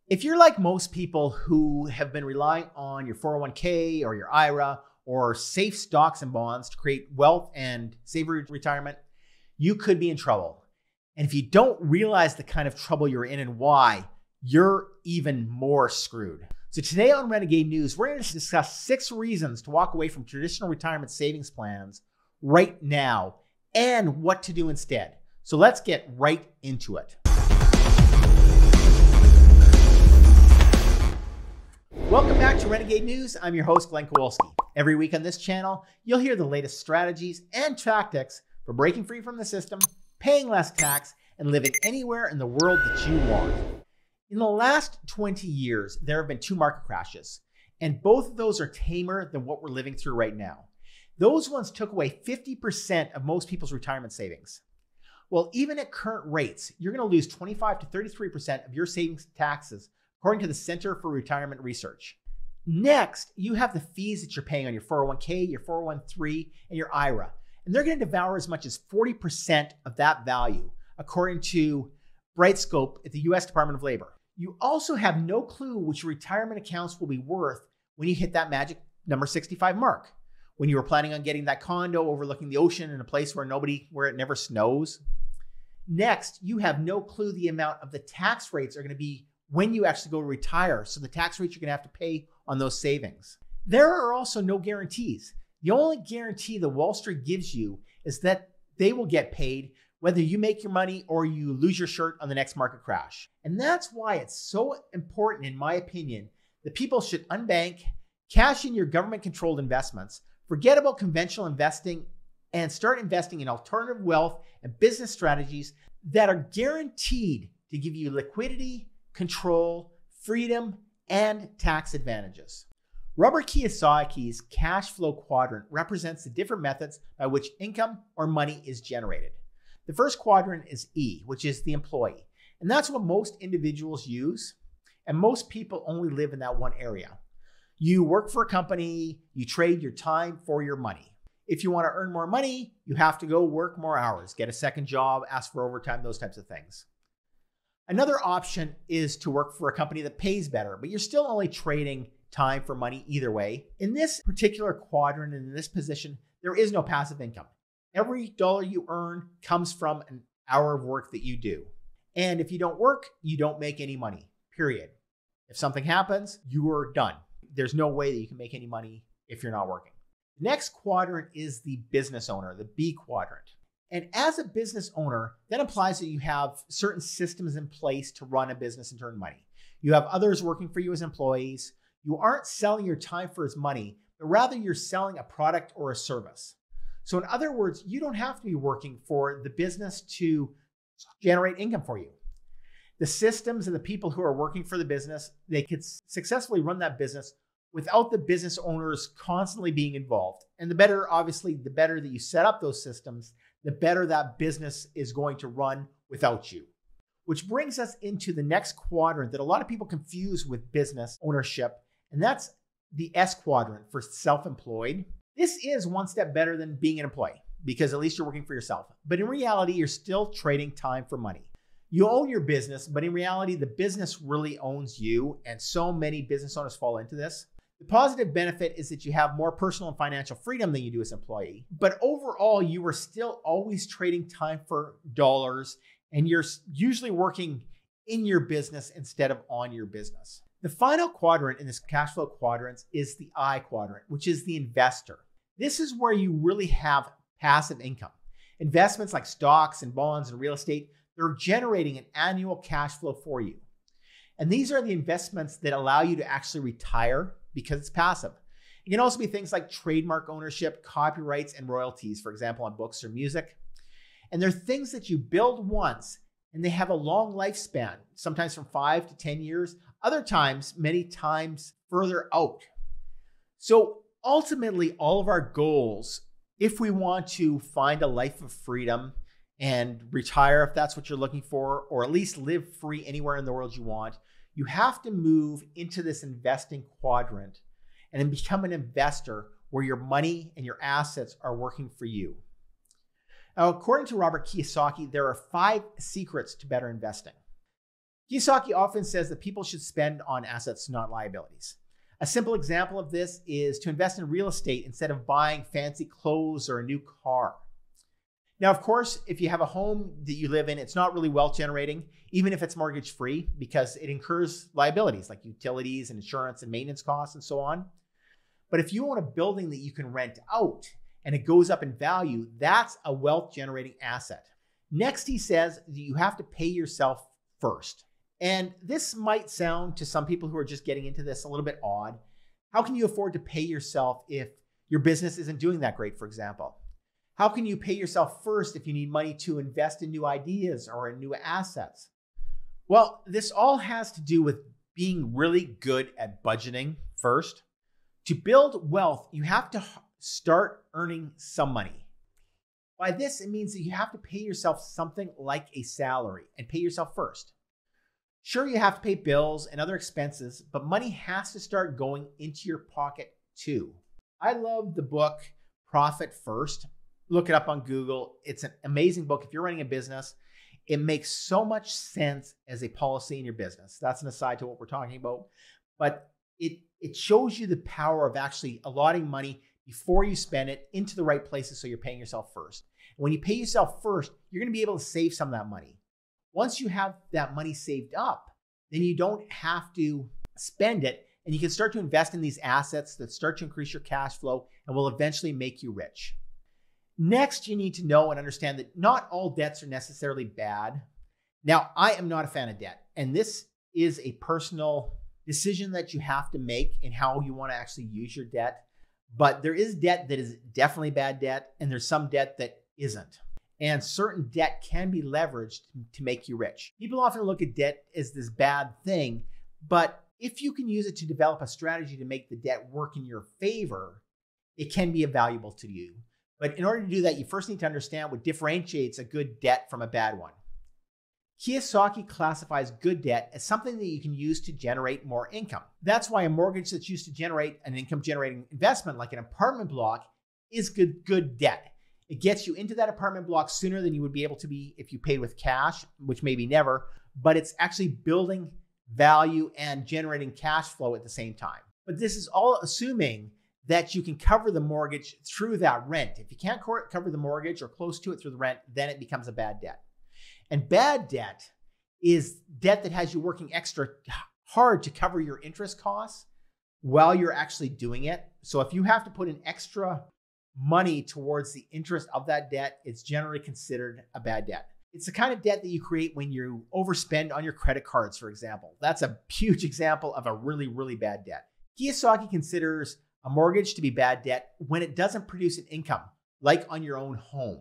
If you're like most people who have been relying on your 401k or your IRA or safe stocks and bonds to create wealth and save for retirement, you could be in trouble. And if you don't realize the kind of trouble you're in and why, you're even more screwed. So today on Renegade News, we're going to discuss 6 reasons to walk away from traditional retirement savings plans right now and what to do instead. So let's get right into it. Welcome back to Renegade News. I'm your host, Glenn Kowalski. Every week on this channel, you'll hear the latest strategies and tactics for breaking free from the system, paying less tax, and living anywhere in the world that you want. In the last 20 years, there have been 2 market crashes, and both of those are tamer than what we're living through right now. Those ones took away 50% of most people's retirement savings. Well, even at current rates, you're going to lose 25 to 33% of your savings taxes, according to the Center for Retirement Research. Next, you have the fees that you're paying on your 401k, your 401(k), and your IRA. And they're going to devour as much as 40% of that value, according to Brightscope at the US Department of Labor. You also have no clue which retirement accounts will be worth when you hit that magic number 65 mark. When you were planning on getting that condo overlooking the ocean in a place where it never snows. Next, you have no clue the amount of the tax rates are going to be when you actually go to retire. So the tax rates you're going to have to pay on those savings. There are also no guarantees. The only guarantee that Wall Street gives you is that they will get paid whether you make your money or you lose your shirt on the next market crash. And that's why it's so important, in my opinion, that people should unbank, cash in your government-controlled investments, forget about conventional investing, and start investing in alternative wealth and business strategies that are guaranteed to give you liquidity, control, freedom, and tax advantages. Robert Kyosaki's cash flow quadrant represents the different methods by which income or money is generated. The first quadrant is E, which is the employee. And that's what most individuals use. And most people only live in that one area. You work for a company, you trade your time for your money. If you want to earn more money, you have to go work more hours, get a second job, ask for overtime, those types of things. Another option is to work for a company that pays better, but you're still only trading time for money either way. In this particular quadrant and in this position, there is no passive income. Every dollar you earn comes from an hour of work that you do. And if you don't work, you don't make any money, period. If something happens, you are done. There's no way that you can make any money if you're not working. The next quadrant is the business owner, the B quadrant. And as a business owner, that implies that you have certain systems in place to run a business and earn money. You have others working for you as employees. You aren't selling your time for as money, but rather you're selling a product or a service. So in other words, you don't have to be working for the business to generate income for you. The systems and the people who are working for the business, they could successfully run that business without the business owners constantly being involved. And the better that you set up those systems, the better that business is going to run without you. Which brings us into the next quadrant that a lot of people confuse with business ownership, and that's the S quadrant for self-employed. This is one step better than being an employee because at least you're working for yourself. But in reality, you're still trading time for money. You own your business, but in reality, the business really owns you, and so many business owners fall into this. The positive benefit is that you have more personal and financial freedom than you do as an employee. But overall, you are still always trading time for dollars, and you're usually working in your business instead of on your business. The final quadrant in this cash flow quadrant is the I quadrant, which is the investor. This is where you really have passive income. Investments like stocks and bonds and real estate, they're generating an annual cash flow for you. And these are the investments that allow you to actually retire because it's passive. It can also be things like trademark ownership, copyrights, and royalties, for example, on books or music. And they're things that you build once and they have a long lifespan, sometimes from 5 to 10 years, other times, many times further out. So ultimately, all of our goals, if we want to find a life of freedom and retire if that's what you're looking for, or at least live free anywhere in the world you want, you have to move into this investing quadrant and then become an investor where your money and your assets are working for you. Now, according to Robert Kyosaki, there are 5 secrets to better investing. Kiyosaki often says that people should spend on assets, not liabilities. A simple example of this is to invest in real estate instead of buying fancy clothes or a new car. Now, of course, if you have a home that you live in, it's not really wealth generating, even if it's mortgage free, because it incurs liabilities like utilities and insurance and maintenance costs and so on. But if you own a building that you can rent out and it goes up in value, that's a wealth generating asset. Next, he says that you have to pay yourself first. And this might sound to some people who are just getting into this a little bit odd. How can you afford to pay yourself if your business isn't doing that great, for example? How can you pay yourself first if you need money to invest in new ideas or in new assets? Well, this all has to do with being really good at budgeting first. To build wealth, you have to start earning some money. By this, it means that you have to pay yourself something like a salary and pay yourself first. Sure, you have to pay bills and other expenses, but money has to start going into your pocket too. I love the book Profit First. Look it up on Google. It's an amazing book. If you're running a business, it makes so much sense as a policy in your business. That's an aside to what we're talking about. But it shows you the power of actually allotting money before you spend it into the right places so you're paying yourself first. And when you pay yourself first, you're going to be able to save some of that money. Once you have that money saved up, then you don't have to spend it and you can start to invest in these assets that start to increase your cash flow and will eventually make you rich. Next, you need to know and understand that not all debts are necessarily bad. Now, I am not a fan of debt, and this is a personal decision that you have to make in how you want to actually use your debt. But there is debt that is definitely bad debt, and there's some debt that isn't. And certain debt can be leveraged to make you rich. People often look at debt as this bad thing, but if you can use it to develop a strategy to make the debt work in your favor, it can be valuable to you. But in order to do that, you first need to understand what differentiates a good debt from a bad one. Kiyosaki classifies good debt as something that you can use to generate more income. That's why a mortgage that's used to generate an income-generating investment like an apartment block is good debt. It gets you into that apartment block sooner than you would be able to be if you paid with cash, which maybe never, but it's actually building value and generating cash flow at the same time. But this is all assuming that you can cover the mortgage through that rent. If you can't cover the mortgage or close to it through the rent, then it becomes a bad debt. And bad debt is debt that has you working extra hard to cover your interest costs while you're actually doing it. So if you have to put in extra money towards the interest of that debt, it's generally considered a bad debt. It's the kind of debt that you create when you overspend on your credit cards, for example. That's a huge example of a really, really bad debt. Kiyosaki considers a mortgage to be bad debt when it doesn't produce an income, like on your own home.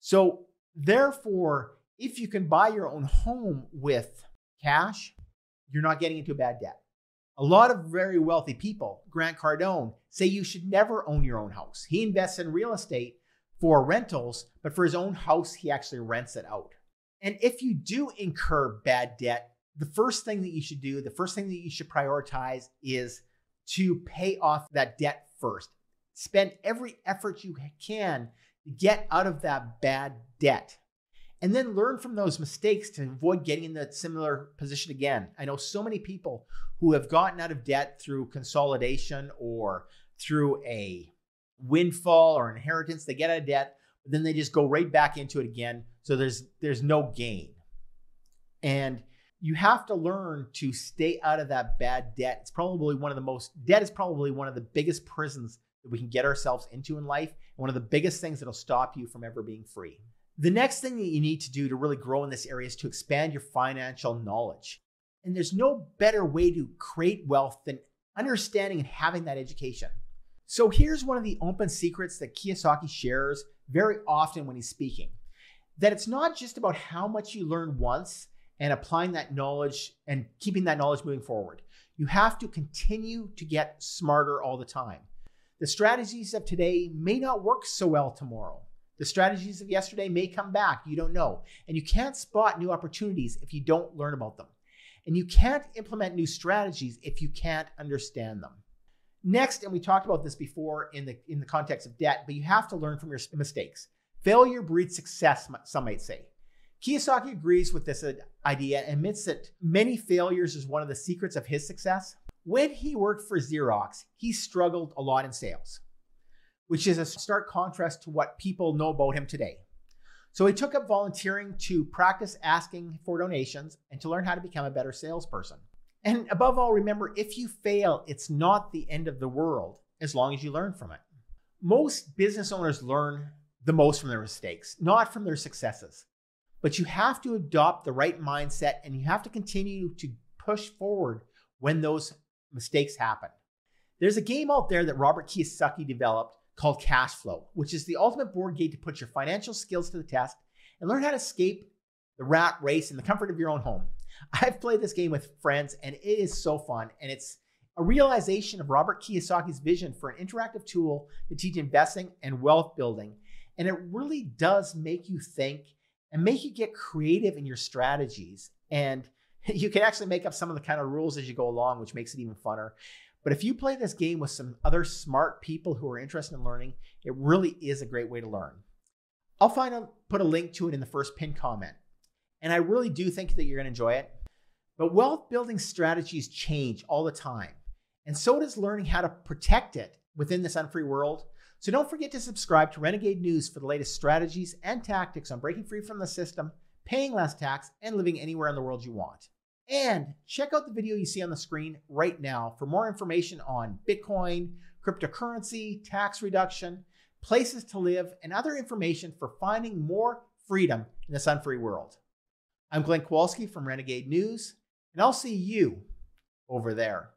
So therefore, if you can buy your own home with cash, you're not getting into a bad debt. A lot of very wealthy people, Grant Cardone, say you should never own your own house. He invests in real estate for rentals, but for his own house, he actually rents it out. And if you do incur bad debt, the first thing that you should do, the first thing that you should prioritize is to pay off that debt first. Spend every effort you can to get out of that bad debt. And then learn from those mistakes to avoid getting in that similar position again. I know so many people who have gotten out of debt through consolidation or through a windfall or inheritance. They get out of debt, but then they just go right back into it again. So there's no gain. And you have to learn to stay out of that bad debt. Debt is probably one of the biggest prisons that we can get ourselves into in life. And one of the biggest things that'll stop you from ever being free. The next thing that you need to do to really grow in this area is to expand your financial knowledge. And there's no better way to create wealth than understanding and having that education. So here's one of the open secrets that Kiyosaki shares very often when he's speaking, that it's not just about how much you learn once and applying that knowledge and keeping that knowledge moving forward. You have to continue to get smarter all the time. The strategies of today may not work so well tomorrow. The strategies of yesterday may come back. You don't know. And you can't spot new opportunities if you don't learn about them. And you can't implement new strategies if you can't understand them. Next, and we talked about this before in the context of debt, but you have to learn from your mistakes. Failure breeds success, some might say. Kiyosaki agrees with this idea and admits that many failures is one of the secrets of his success. When he worked for Xerox, he struggled a lot in sales, which is a stark contrast to what people know about him today. So he took up volunteering to practice asking for donations and to learn how to become a better salesperson. And above all, remember, if you fail, it's not the end of the world as long as you learn from it. Most business owners learn the most from their mistakes, not from their successes. But you have to adopt the right mindset and you have to continue to push forward when those mistakes happen. There's a game out there that Robert Kyosaki developed called Cash Flow, which is the ultimate board game to put your financial skills to the test and learn how to escape the rat race in the comfort of your own home. I've played this game with friends and it is so fun, and it's a realization of Robert Kiyosaki's vision for an interactive tool to teach investing and wealth building. And it really does make you think and make you get creative in your strategies. And you can actually make up some of the kind of rules as you go along, which makes it even funner. But if you play this game with some other smart people who are interested in learning, it really is a great way to learn. I'll put a link to it in the first pinned comment. And I really do think that you're going to enjoy it. But wealth building strategies change all the time. And so does learning how to protect it within this unfree world. So don't forget to subscribe to Renegade News for the latest strategies and tactics on breaking free from the system, paying less tax, and living anywhere in the world you want. And check out the video you see on the screen right now for more information on Bitcoin, cryptocurrency, tax reduction, places to live, and other information for finding more freedom in this unfree world. I'm Glenn Kowalski from Renegade News, and I'll see you over there.